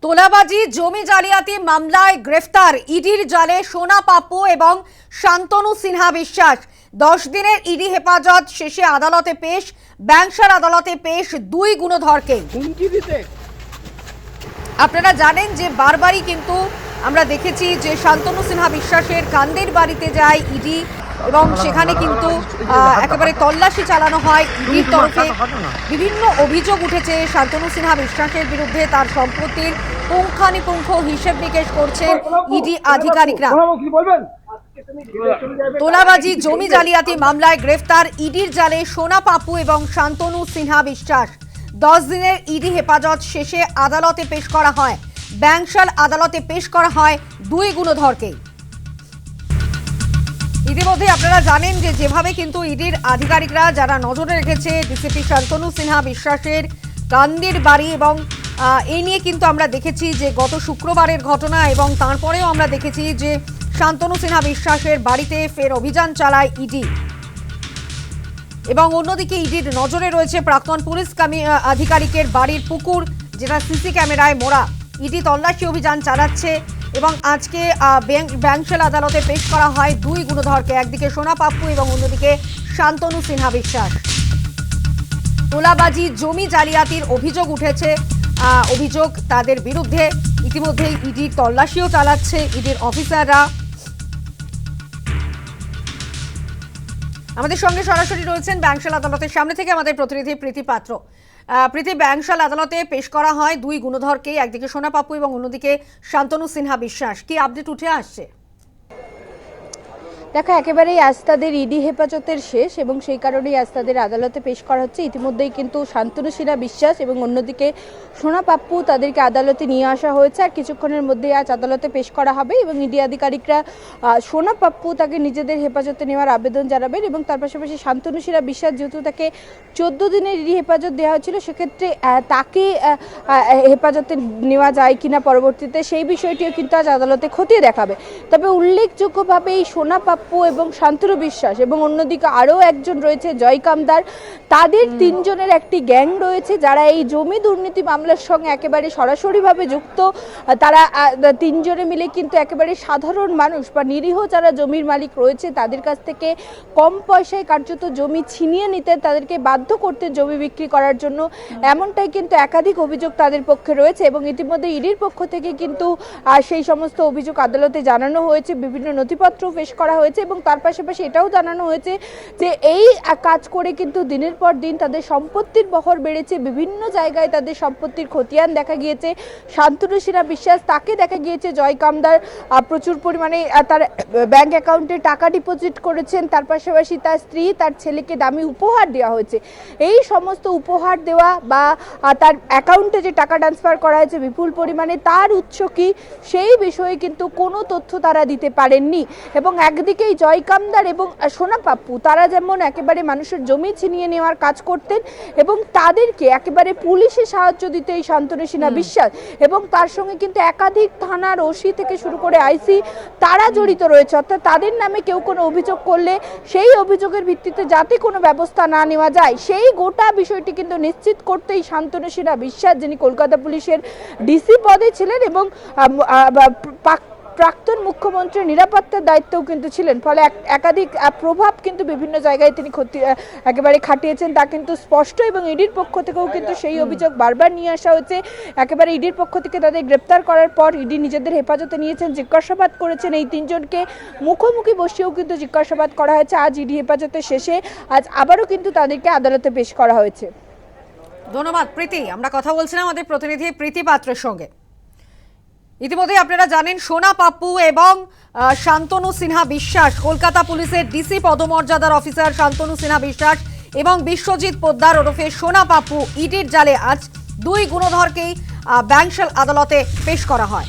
তোলাবাজি জমি জালিয়াতি মামলায় গ্রেফতার ইডির জালে সোনা পাপ্পু এবং শান্তনু সিনহা বিশ্বাস। 10 দিনের ইডি হেফাজত শেষে আদালতে পেশ, ব্যাংশাল আদালতে পেশ দুই গুণধরকে। আপনারা জানেন যে বারবারই কিন্তু আমরা দেখেছি যে শান্তনু সিনহা বিশ্বাসের কান্দের বাড়িতে যায় ইডি এবং সেখানে কিন্তু একেবারে তল্লাশি চালানো হয় ইডির তরফে। বিভিন্ন অভিযোগ উঠেছে শান্তনু সিনহা বিশ্বাসের বিরুদ্ধে, তার সম্পত্তির পুঙ্খানুপুঙ্খ হিসেব নিকেশ করছেন ইডি আধিকারিকরা। তোলাবাজি জমি জালিয়াতি মামলায় গ্রেফতার ইডির জালে সোনা পাপ্পু এবং শান্তনু সিনহা বিশ্বাস। 10 দিনের ইডি হেফাজত শেষে আদালতে পেশ করা হয়, ব্যাংশাল আদালতে পেশ করা হয় দুই গুণধরকে। ইতিমধ্যে আপনারা জানেন যে যেভাবে কিন্তু ইডির আধিকারিকরা যারা নজরে রেখেছে ডিসিপি শান্তনু সিনহা বিশ্বাসের কান্দির বাড়ি, এবং এই নিয়ে কিন্তু আমরা দেখেছি যে গত শুক্রবারের ঘটনা, এবং তারপরেও আমরা দেখেছি যে শান্তনু সিনহা বিশ্বাসের বাড়িতে ফের অভিযান চালায় ইডি। এবং অন্যদিকে ইডির নজরে রয়েছে প্রাক্তন পুলিশ আধিকারিকের বাড়ির পুকুর, যেটা সিসি ক্যামেরায় মোড়া। ইডি তল্লাশি অভিযান চালাচ্ছে এবং আজকে ব্যাংশাল আদালতে পেশ করা হয় দুই গুণধরকে, একদিকে সোনা পাপ্পু এবং অন্যদিকে শান্তনু সিনহা বিশ্বাস। তোলাবাজি জমি জালিয়াতির অভিযোগ উঠেছে, অভিযোগ তাদের বিরুদ্ধে। ইতিমধ্যে ইডি তল্লাশিও চালাচ্ছে ইডির অফিসাররা। আমাদের সঙ্গে সরাসরি রয়েছেন ব্যাংশাল আদালতের সামনে থেকে আমাদের প্রতিনিধি প্রীতি পাত্র। প্রীতি, ব্যাংশাল আদালতে পেশ করা হয় দুই গুণধরকে, একদিকে সোনা পাপ্পু এবং অন্যদিকে শান্তনু সিনহা বিশ্বাস। কি আপডেট উঠে আসছে? দেখো, একেবারেই আজ তাদের ইডি হেফাজতের শেষ এবং সেই কারণেই আজ তাদের আদালতে পেশ করা হচ্ছে। ইতিমধ্যেই কিন্তু শান্তনু সিনহা বিশ্বাস এবং অন্যদিকে সোনা পাপ্পু তাদেরকে আদালতে নিয়ে আসা হয়েছে, আর কিছুক্ষণের মধ্যে আজ আদালতে পেশ করা হবে। এবং ইডি আধিকারিকরা সোনা পাপ্পু তাকে নিজেদের হেফাজতে নেওয়ার আবেদন জানাবেন, এবং তার পাশাপাশি শান্তনু সিনহা বিশ্বাস যেহেতু তাকে 14 দিনের ইডি হেফাজত দেওয়া হয়েছিল, সেক্ষেত্রে তাকে হেফাজতে নেওয়া যায় কিনা পরবর্তীতে সেই বিষয়টিও কিন্তু আজ আদালতে খতিয়ে দেখাবে। তবে উল্লেখযোগ্যভাবে এই সোনা পাপ্পু এবং শান্তনু বিশ্বাস এবং অন্যদিকে আরও একজন রয়েছে জয় কামদার, তাদের তিনজনের একটি গ্যাং রয়েছে যারা এই জমি দুর্নীতি মামলার সঙ্গে একেবারে সরাসরিভাবে যুক্ত। তারা তিনজনে মিলে কিন্তু একেবারে সাধারণ মানুষ বা নিরীহ যারা জমির মালিক রয়েছে তাদের কাছ থেকে কম পয়সায় কার্যত জমি ছিনিয়ে নিতে, তাদেরকে বাধ্য করতে জমি বিক্রি করার জন্য, এমনটাই কিন্তু একাধিক অভিযোগ তাদের পক্ষে রয়েছে। এবং ইতিমধ্যে ইডির পক্ষ থেকে কিন্তু সেই সমস্ত অভিযোগ আদালতে জানানো হয়েছে, বিভিন্ন নথিপত্র পেশ করা হয়েছে, এবং তার পাশাপাশি এটাও জানানো হয়েছে যে এই কাজ করে কিন্তু দিনের পর দিন তাদের সম্পত্তির বহর বেড়েছে, বিভিন্ন জায়গায় তাদের সম্পত্তির খতিয়ান দেখা গিয়েছে। শান্তনু সিনহা বিশ্বাস, তাকে দেখা গিয়েছে জয় কামদার প্রচুর পরিমাণে তার ব্যাংক অ্যাকাউন্টে টাকা ডিপোজিট করেছেন, তার পাশাপাশি তার স্ত্রী তার ছেলেকে দামি উপহার দেওয়া হয়েছে। এই সমস্ত উপহার দেওয়া বা তার অ্যাকাউন্টে যে টাকা ট্রান্সফার করা হয়েছে বিপুল পরিমাণে, তার উৎস কি সেই বিষয়ে কিন্তু কোনো তথ্য তারা দিতে পারেননি। এবং একদিকেই জয় কামদার এবং সোনা পাপ্পু তারা যেমন একেবারে মানুষের জমি ছিনিয়ে নেওয়ার কাজ করতেন এবং তাদেরকে একেবারে পুলিশের সাহায্য দিতে এই শান্তনু সিনহা বিশ্বাস, এবং তার সঙ্গে কিন্তু একাধিক থানার ওসি থেকে শুরু করে আইসি তারা জড়িত রয়েছে। অর্থাৎ তাদের নামে কেউ কোনো অভিযোগ করলে সেই অভিযোগের ভিত্তিতে যাতে কোনো ব্যবস্থা না নেওয়া যায় সেই গোটা বিষয়টি কিন্তু নিশ্চিত করতেই শান্তনু সিনহা বিশ্বাস, যিনি কলকাতা পুলিশের ডিসি পদে ছিলেন এবং প্রাক্তন মুখ্যমন্ত্রীর নিরাপত্তার দায়িত্বও কিন্তু ছিলেন, ফলে একাধিক প্রভাব কিন্তু বিভিন্ন জায়গায় তিনি একেবারে খাটিয়েছেন তা কিন্তু স্পষ্ট। এবং ইডির পক্ষ থেকেও কিন্তু সেই অভিযোগ বারবার নিয়ে আসা হয়েছে। একেবারে ইডির পক্ষ থেকে তাদের গ্রেপ্তার করার পর ইডি নিজেদের হেফাজতে নিয়েছেন, জিজ্ঞাসাবাদ করেছেন। এই তিনজনকে মুখোমুখি বসেও কিন্তু জিজ্ঞাসাবাদ করা হয়েছে। আজ ইডি হেফাজতের শেষে আজ আবারও কিন্তু তাদেরকে আদালতে পেশ করা হয়েছে। ধন্যবাদ প্রীতি। আমরা কথা বলছিলাম আমাদের প্রতিনিধি প্রীতি পাত্রের সঙ্গে। ইতিমধ্যে আপনারা জানেন সোনা পাপ্পু এবং শান্তনু সিনহা বিশ্বাস, কলকাতা পুলিশের ডিসি পদমর্যাদার অফিসার শান্তনু সিনহা বিশ্বাস এবং বিশ্বজিৎ পোদ্দার ওরফে সোনা পাপ্পু ইডির জালে আজ দুই গুণধরকেই ব্যাংশাল আদালতে পেশ করা হয়।